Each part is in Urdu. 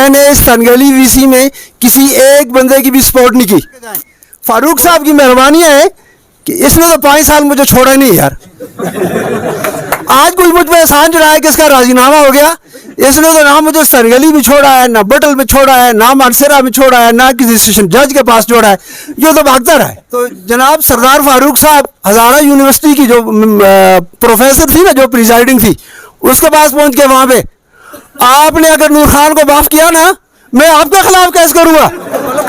میں نے سنگلی وی سی میں کسی ایک بندے کی بھی سپورٹ نہیں کی. فاروق صاحب کی مہربانی ہے کہ اس نے تو 5 سال مجھے چھوڑا نہیں یار. آج کوئی مجھ پہ احسان چڑھایا کہ اس کا راضی نامہ ہو گیا. اس نے تو نہ مجھے سنگلی میں چھوڑا ہے, نہ بٹل میں چھوڑا ہے, نہ مانسرا میں چھوڑا ہے, نہ کسی اسٹیشن جج کے پاس چھوڑا ہے. یہ تو بھاگتا رہا ہے. تو جناب سردار فاروق صاحب ہزارہ یونیورسٹی کی جو پروفیسر تھی نا, جو پریزائڈنگ تھی, اس کے پاس پہنچ کے وہاں پہ آپ نے اگر نور خان کو معاف کیا نا, میں آپ کے خلاف کیس کروں گا.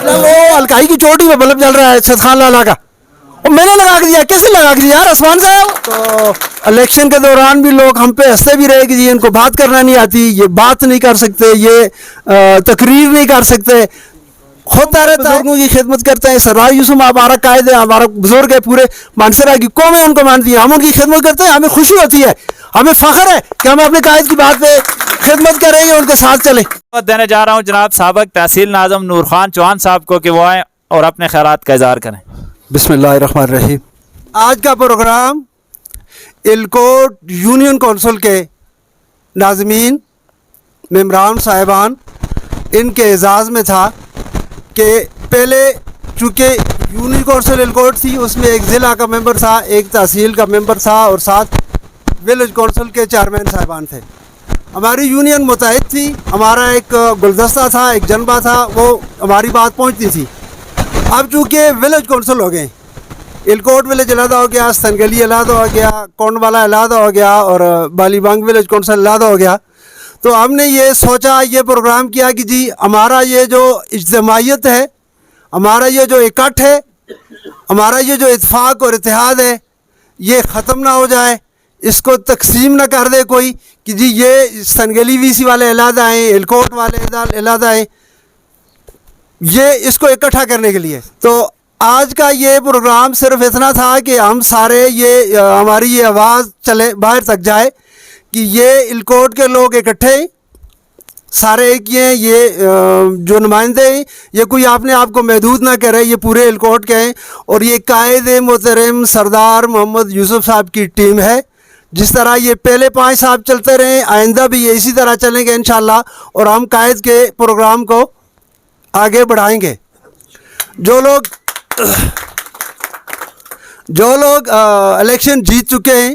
وہ الکائی کی چوٹی میں بلب جل رہا ہے سید خان لالا کا, اور میں نے لگا کے دیا. کیسے لگا کے دیا یار عثمان صاحب؟ تو الیکشن کے دوران بھی لوگ ہم پہ ہنستے بھی رہے کہ جی ان کو بات کرنا نہیں آتی, یہ بات نہیں کر سکتے, یہ تقریر نہیں کر سکتے. ہوتا رہتا ہے, بزرگوں کی خدمت کرتے ہیں. سردار یوسف ہمارا قائد ہے, ہمارا بزرگ ہے, پورے مانسرا کی قومیں ان کو مانتی ہیں. ہم ان کی خدمت کرتے ہیں, ہمیں خوشی ہوتی ہے, ہمیں فخر ہے کہ ہم اپنے قائد کی بات پہ خدمت کریں گے, ان کے ساتھ چلیں. دینے جا رہا ہوں جناب سابق تحصیل ناظم نور خان چوہان صاحب کو کہ وہ آئیں اور اپنے خیرات کا اظہار کریں. بسم اللہ الرحمن الرحیم. آج کا پروگرام الکوٹ یونین کونسل کے ناظمین, ممبران صاحبان, ان کے اعزاز میں تھا کہ پہلے چونکہ یونین کونسل الکوٹ تھی, اس میں ایک ضلع کا ممبر تھا, ایک تحصیل کا ممبر تھا, اور 7 ولیج کونسل کے چیئرمین صاحبان تھے. ہماری یونین متحد تھی, ہمارا ایک گلدستہ تھا, ایک جنبہ تھا, وہ ہماری بات پہنچتی تھی. اب چونکہ ولیج کونسل ہو گئے, الکوٹ ولیج علیحدہ ہو گیا, سنگلی علیحدہ ہو گیا, کونڈ والا علیحدہ ہو گیا, اور بالی بانگ ولیج کونسل علیحدہ ہو گیا. تو ہم نے یہ سوچا, یہ پروگرام کیا کہ جی ہمارا یہ جو اجتماعیت ہے, ہمارا یہ جو اکٹھ ہے, ہمارا یہ جو اتفاق اور اتحاد ہے, یہ ختم نہ ہو جائے, اس کو تقسیم نہ کر دے کوئی کہ جی یہ سنگلی وی سی والے علیحدہ ہیں, الکوٹ والے علیحدہ ہیں. یہ اس کو اکٹھا کرنے کے لیے تو آج کا یہ پروگرام صرف اتنا تھا کہ ہم سارے یہ ہماری یہ آواز چلے باہر تک جائے کہ یہ الکوٹ کے لوگ اکٹھے سارے ایک ہی ہیں. یہ جو نمائندے ہیں, یہ کوئی اپنے آپ کو محدود نہ کرے, یہ پورے الکوٹ کے ہیں. اور یہ قائد محترم سردار محمد یوسف صاحب کی ٹیم ہے. جس طرح یہ پہلے 5 سال چلتے رہے, آئندہ بھی یہ اسی طرح چلیں گے انشاءاللہ, اور ہم قائد کے پروگرام کو آگے بڑھائیں گے. جو لوگ الیکشن جیت چکے ہیں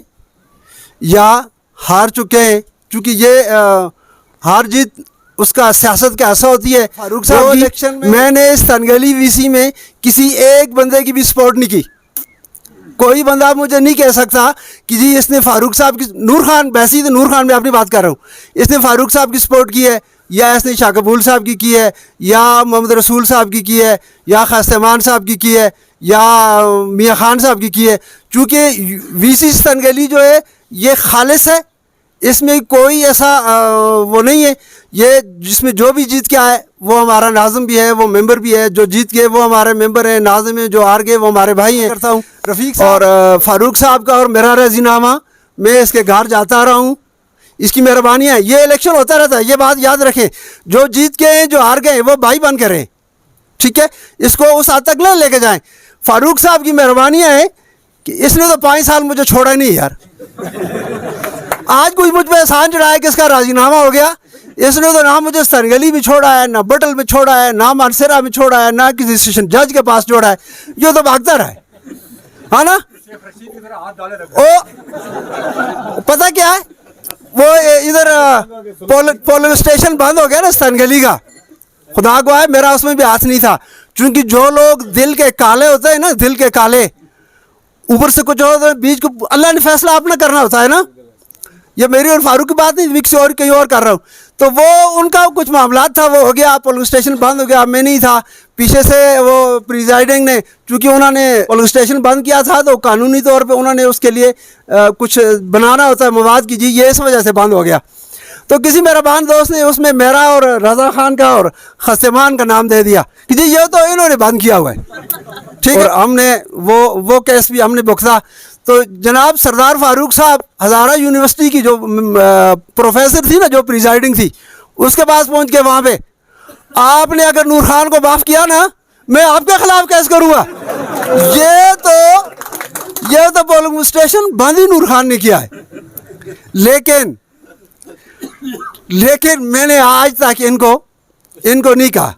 یا ہار چکے ہیں, چونکہ یہ ہار جیت اس کا سیاست کا حصہ ہوتی ہے. فاروق صاحب کی الیکشن میں نے سنگلی وی سی میں کسی ایک بندے کی بھی سپورٹ نہیں کی. کوئی بندہ مجھے نہیں کہہ سکتا کہ جی اس نے فاروق صاحب کی, نور خان بیسی تو نور خان میں اپنی بات کر رہا ہوں, اس نے فاروق صاحب کی سپورٹ کی ہے, یا اس نے شاہ قبول صاحب کی ہے, یا محمد رسول صاحب کی ہے, یا خاصمان صاحب کی ہے, یا میاں خان صاحب کی ہے. چونکہ وی سی سنگلی جو ہے یہ خالص ہے, اس میں کوئی ایسا وہ نہیں ہے. یہ جس میں جو بھی جیت کے آئے وہ ہمارا ناظم بھی ہے, وہ ممبر بھی ہے. جو جیت گئے وہ ہمارے ممبر ہیں, ناظم ہیں. جو ہار گئے وہ ہمارے بھائی ہیں. کرتا ہوں رفیق اور فاروق صاحب کا اور میرا راضی نامہ, میں اس کے گھر جاتا رہا ہوں, اس کی مہربانی ہے. یہ الیکشن ہوتا رہتا ہے, یہ بات یاد رکھیں. جو جیت گئے ہیں, جو ہار گئے ہیں, وہ بھائی بن کے رہیں, ٹھیک ہے. اس کو اس حد تک نہ لے کے جائیں. فاروق صاحب کی مہربانی ہے کہ اس نے تو 5 سال مجھے چھوڑا نہیں یار. آج کوئی مجھ پہ احسان چڑھایا کہ اس کا راضی نامہ ہو گیا. اس نے تو نہ مجھے سنگلی میں چھوڑا ہے, نہ بٹل میں چھوڑا ہے, نہ مانسرا میں چھوڑا ہے, نہ کسی اسٹیشن جج کے پاس چھوڑا ہے. یہ تو بھاگتا رہا ہے, ہاں نا. پتہ کیا ہے, وہ ادھر پولنگ اسٹیشن بند ہو گیا نا سنگلی کا, خدا کو ہے میرا اس میں بھی ہاتھ نہیں تھا. چونکہ جو لوگ دل کے کالے ہوتے ہیں نا, دل کے کالے, اوپر سے کچھ ہوتا ہے, بیچ کو اللہ نے فیصلہ اپنا کرنا ہوتا ہے نا. یہ میری اور فاروق کی بات نہیں, وکس اور کہیں اور کر رہا ہوں. تو وہ ان کا کچھ معاملات تھا, وہ ہو گیا, پولنگ اسٹیشن بند ہو گیا. میں نہیں تھا, پیچھے سے وہ پریزائڈنگ نے, چونکہ انہوں نے پولنگ اسٹیشن بند کیا تھا تو قانونی طور پہ انہوں نے اس کے لیے کچھ بنانا ہوتا ہے مواد کی, جی یہ اس وجہ سے بند ہو گیا. تو کسی مہربان دوست نے اس میں میرا اور رضا خان کا اور خاصمان کا نام دے دیا کہ جی یہ تو انہوں نے بند کیا ہوا ہے, ٹھیک ہے. اور ہم نے وہ کیس بھی ہم نے بکتا. تو جناب سردار فاروق صاحب ہزارہ یونیورسٹی کی جو پروفیسر تھی نا, جو پریزائڈنگ تھی, اس کے پاس پہنچ کے وہاں پہ آپ نے اگر نور خان کو معاف کیا نا, میں آپ کے خلاف کیس کروں گا. یہ تو پولنگ اسٹیشن بند ہی نور خان نے کیا ہے. لیکن میں نے آج تک ان کو ان کو نہیں کہا.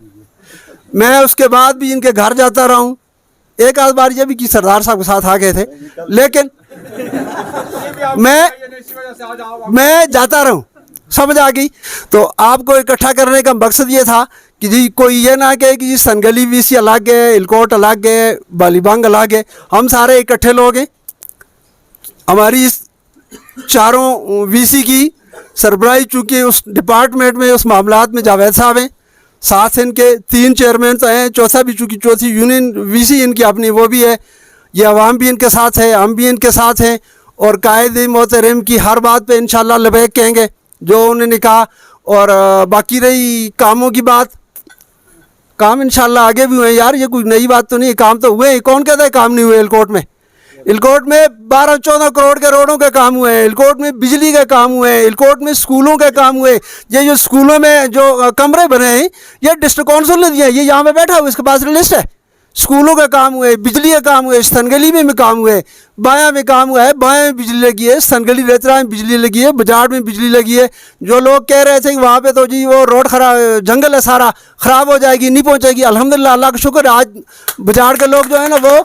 میں اس کے بعد بھی ان کے گھر جاتا رہا ہوں. ایک آدھ بار یہ بھی کہ سردار صاحب کے ساتھ آ گئے تھے, لیکن میں جاتا رہا ہوں, سمجھ آ گئی. تو آپ کو اکٹھا کرنے کا مقصد یہ تھا کہ جی کوئی یہ نہ کہے کہ جی سنگلی وی سی الگ ہے, الکوٹ الگ ہے, بالی بنگ الگ ہے. ہم سارے اکٹھے لوگ ہیں. ہماری اس چاروں وی سی کی سربراہی چونکہ اس ڈپارٹمنٹ میں اس معاملات میں جاوید صاحب ہیں, ساتھ ان کے 3 چیئرمین تو ہیں, چوتھا بھی چونکہ چوتھی یونین وی سی ان کی اپنی وہ بھی ہے. یہ عوام بھی ان کے ساتھ ہے, ہم بھی ان کے ساتھ ہیں, اور قائد محترم کی ہر بات پہ انشاءاللہ لبیک کہیں گے جو انہوں نے کہا. اور باقی رہی کاموں کی بات, کام انشاءاللہ آگے بھی ہوئے یار, یہ کوئی نئی بات تو نہیں, کام تو ہوئے. کون کہتا ہے کام نہیں ہوئے؟ الکوٹ میں 12-14 کروڑ کے روڈوں کے کام ہوئے ہیں, الکوٹ میں بجلی کے کام ہوئے ہیں, الکوٹ میں اسکولوں کے کام ہوئے. یہ جو اسکولوں میں جو کمرے بنے ہیں یہ ڈسٹرکٹ کونسل نے دیے, یہ یہاں پہ بیٹھا ہوا اس کے پاس لسٹ ہے. اسکولوں کا کام ہوئے, بجلی کا کام ہوئے, ستنگلی میں کام ہوئے, بایاں میں کام ہوا ہے, بایاں میں بجلی لگی ہے, ستنگلی ریترا میں بجلی لگی ہے, بجاڑ میں بجلی لگی ہے. جو لوگ کہہ رہے تھے کہ وہاں پہ تو جی وہ روڈ خراب, جنگل ہے سارا, خراب ہو جائے گی, نہیں پہنچے گی, الحمدللہ اللہ کا شکر. آج بجاڑ کے لوگ جو ہیں نا وہ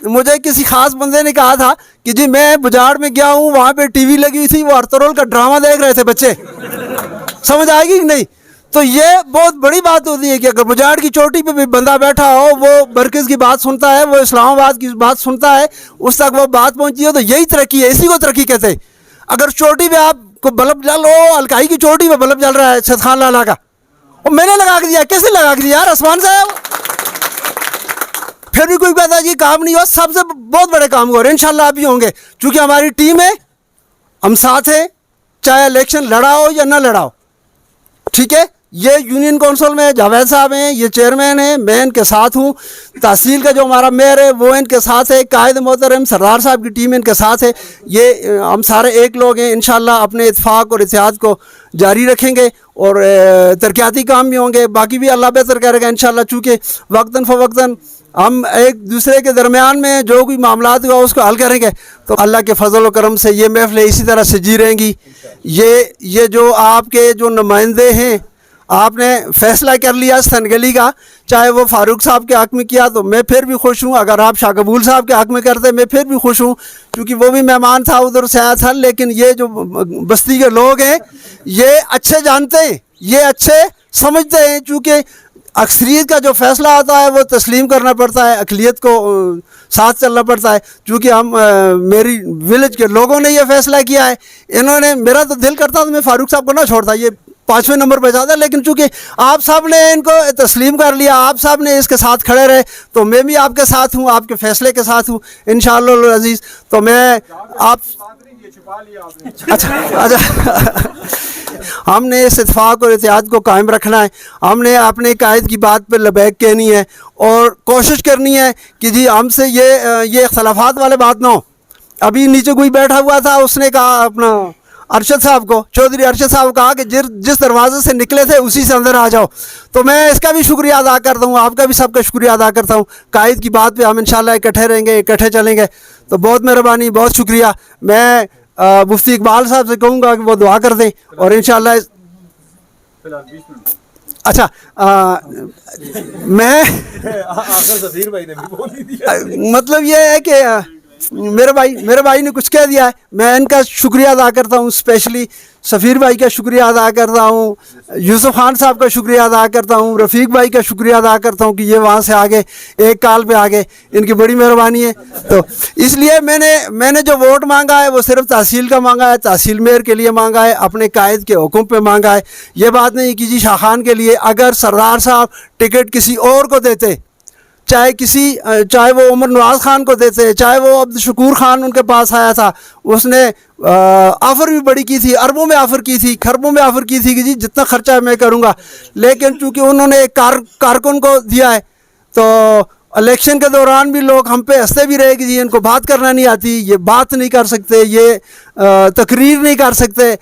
مجھے کسی خاص بندے نے کہا تھا کہ جی میں بجاڑ میں گیا ہوں, وہاں پہ ٹی وی لگی ہوئی تھی, وہ ارطغرل کا ڈرامہ دیکھ رہے تھے بچے. سمجھ آئے گی کہ نہیں؟ تو یہ بہت بڑی بات ہوتی ہے کہ اگر بجاڑ کی چوٹی پہ بھی بندہ بیٹھا ہو, وہ مرکز کی بات سنتا ہے, وہ اسلام آباد کی بات سنتا ہے, اس تک وہ بات پہنچی ہو, تو یہی ترقی ہے, اسی کو ترقی کہتے ہیں. اگر چوٹی پہ آپ کو بلب جل ہو, الکائی کی چوٹی پہ بلب جل رہا ہے سید خان لالا کا, اور میں نے لگا کے دیا, کیسے لگا کے دیا یار, آسمان سے آیا, پھر بھی کوئی کہتا ہے جی کام نہیں ہوا. سب سے بہت بڑے کام ہو رہے ہیں, انشاءاللہ آپ بھی ہوں گے, چونکہ ہماری ٹیم ہے, ہم ساتھ ہیں, چاہے الیکشن لڑا ہو یا نہ لڑا ہو. ٹھیک ہے, یہ یونین کونسل میں جاوید صاحب ہیں, یہ چیئرمین ہیں, میں ان کے ساتھ ہوں. تحصیل کا جو ہمارا میئر ہے وہ ان کے ساتھ ہے, قائد محترم سردار صاحب کی ٹیم ان کے ساتھ ہے. یہ ہم سارے ایک لوگ ہیں, انشاءاللہ اپنے اتفاق اور اتحاد کو جاری رکھیں گے, اور ترقیاتی کام بھی ہوں گے. باقی بھی اللہ بہتر کرے گا انشاءاللہ, چونکہ وقتاً فوقتاً ہم ایک دوسرے کے درمیان میں جو کوئی معاملات ہوا اس کو حل کریں گے. تو اللہ کے فضل و کرم سے یہ محفلیں اسی طرح سے جی رہیں گی. یہ جو آپ کے جو نمائندے ہیں, آپ نے فیصلہ کر لیا سنگلی کا, چاہے وہ فاروق صاحب کے حق میں کیا تو میں پھر بھی خوش ہوں, اگر آپ شاہ قبول صاحب کے حق میں کرتے میں پھر بھی خوش ہوں, کیونکہ وہ بھی مہمان تھا, ادھر سے آیا تھا. لیکن یہ جو بستی کے لوگ ہیں یہ اچھے جانتے ہیں, یہ اچھے سمجھتے ہیں, چونکہ اکثریت کا جو فیصلہ آتا ہے وہ تسلیم کرنا پڑتا ہے, اقلیت کو ساتھ چلنا پڑتا ہے. چونکہ ہم میری ولیج کے لوگوں نے یہ فیصلہ کیا ہے, انہوں نے, میرا تو دل کرتا تو میں فاروق صاحب کو نہ چھوڑتا, یہ 5ویں نمبر پہ جاتا, لیکن چونکہ آپ صاحب نے ان کو تسلیم کر لیا, آپ صاحب نے اس کے ساتھ کھڑے رہے, تو میں بھی آپ کے ساتھ ہوں, آپ کے فیصلے کے ساتھ ہوں انشاءاللہ العزیز. تو میں آپ اچھا ہم نے اس اتفاق اور اتحاد کو قائم رکھنا ہے. ہم نے اپنے قائد کی بات پہ لبیک کہنی ہے, اور کوشش کرنی ہے کہ جی ہم سے یہ اختلافات والے بات نہ ہو. ابھی نیچے کوئی بیٹھا ہوا تھا, اس نے کہا اپنا ارشد صاحب کو, چودھری ارشد صاحب کو کہا کہ جس دروازے سے نکلے تھے اسی سے اندر آ جاؤ. تو میں اس کا بھی شکریہ ادا کرتا ہوں, آپ کا بھی سب کا شکریہ ادا کرتا ہوں. قائد کی بات پہ ہم انشاءاللہ اکٹھے رہیں گے, اکٹھے چلیں گے. تو بہت مہربانی, بہت شکریہ. میں مفتی اقبال صاحب سے کہوں گا کہ وہ دعا کر دیں, اور انشاءاللہ اچھا میں مطلب یہ ہے کہ میرے بھائی نے کچھ کہہ دیا ہے, میں ان کا شکریہ ادا کرتا ہوں, اسپیشلی سفیر بھائی کا شکریہ ادا کرتا ہوں, یوسف خان صاحب کا شکریہ ادا کرتا ہوں, رفیق بھائی کا شکریہ ادا کرتا ہوں کہ یہ وہاں سے آگے ایک کال پہ آگے, ان کی بڑی مہربانی ہے. تو اس لیے میں نے جو ووٹ مانگا ہے وہ صرف تحصیل کا مانگا ہے, تحصیل میئر کے لیے مانگا ہے, اپنے قائد کے حکم پہ مانگا ہے. یہ بات نہیں کہ جی شاہ خان کے لیے. اگر سردار صاحب ٹکٹ کسی اور کو دیتے, چاہے وہ عمر نواز خان کو دیتے, چاہے وہ عبد الشکور خان ان کے پاس آیا تھا, اس نے آفر بھی بڑی کی تھی, اربوں میں آفر کی تھی, کھربوں میں آفر کی تھی کہ جی جتنا خرچہ ہے میں کروں گا. لیکن چونکہ انہوں نے ایک کارکن کو دیا ہے, تو الیکشن کے دوران بھی لوگ ہم پہ ہنستے بھی رہے کہ جی ان کو بات کرنا نہیں آتی, یہ بات نہیں کر سکتے, یہ تقریر نہیں کر سکتے.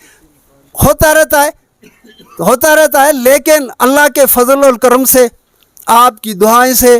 ہوتا رہتا ہے. لیکن اللہ کے فضل و کرم سے, آپ کی دعائیں سے,